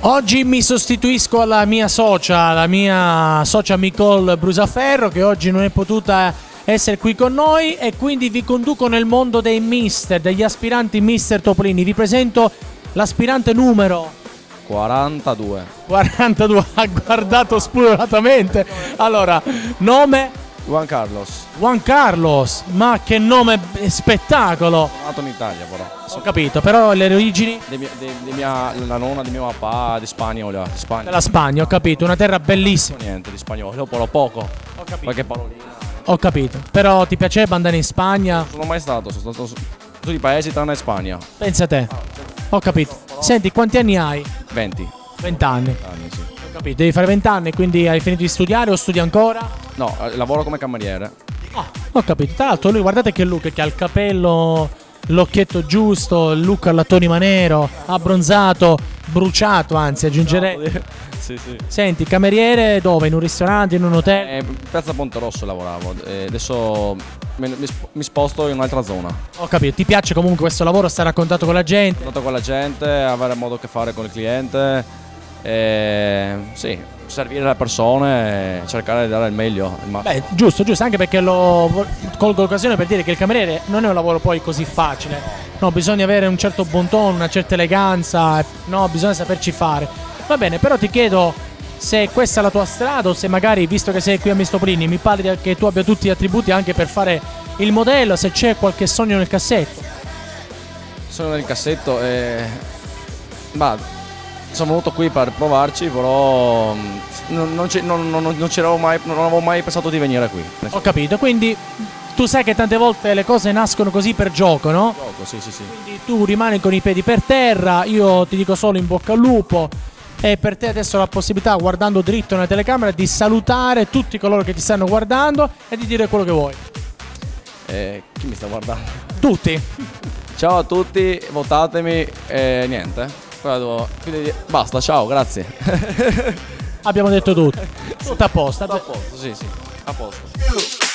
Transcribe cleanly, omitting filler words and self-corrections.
Oggi mi sostituisco alla mia socia Nicole Brusaferro, che oggi non è potuta essere qui con noi, e quindi vi conduco nel mondo dei mister, degli aspiranti mister Topolini. Vi presento l'aspirante numero 42. 42, ha guardato spudoratamente. Allora, nome? Juan Carlos. Juan Carlos, ma che nome spettacolo! Sono nato in Italia però. Ho capito, però le origini? La nonna di mio papà di Spagnola. Della Spagna, ho capito, una terra bellissima. Niente di spagnolo, parlo poco. Ho capito. Qualche parolina. Ho capito, però ti piaceva andare in Spagna? Non sono mai stato, sono stato su tutti i paesi tranne Spagna. Pensa a te. Ho capito. Senti, quanti anni hai? 20 20 anni. anni, sì. Ho capito, devi fare 20 anni, quindi hai finito di studiare o studi ancora? No, lavoro come cameriere. Ho capito. Tra l'altro lui, guardate che look, che ha il capello, l'occhietto giusto, il look alla Tony Manero, abbronzato, bruciato, anzi aggiungerei. Sì, sì. Senti, cameriere dove? In un ristorante, in un hotel? Piazza Ponte Rosso lavoravo. Adesso mi sposto in un'altra zona. Ho capito, ti piace comunque questo lavoro, stare a contatto con la gente? Sono con la gente, avere modo che fare con il cliente. Sì, servire le persone e cercare di dare il meglio. Beh, giusto, anche perché colgo l'occasione per dire che il cameriere non è un lavoro poi così facile. No, bisogna avere un certo bon ton, una certa eleganza, no, bisogna saperci fare. Va bene, però ti chiedo se questa è la tua strada o se magari, visto che sei qui a Mistopolini, mi pare che tu abbia tutti gli attributi anche per fare il modello, se c'è qualche sogno nel cassetto. Sono nel cassetto sono venuto qui per provarci, però non avevo mai pensato di venire qui. Ho capito, quindi tu sai che tante volte le cose nascono così per gioco, no? Gioco, sì. Quindi tu rimani con i piedi per terra, io ti dico solo in bocca al lupo, e per te adesso la possibilità, guardando dritto nella telecamera, di salutare tutti coloro che ti stanno guardando e di dire quello che vuoi. Chi mi sta guardando? Tutti. Ciao a tutti, votatemi e niente. Quindi basta, ciao, grazie. Abbiamo detto tutto. Tutto a posto. Tutto a posto, sì, a posto.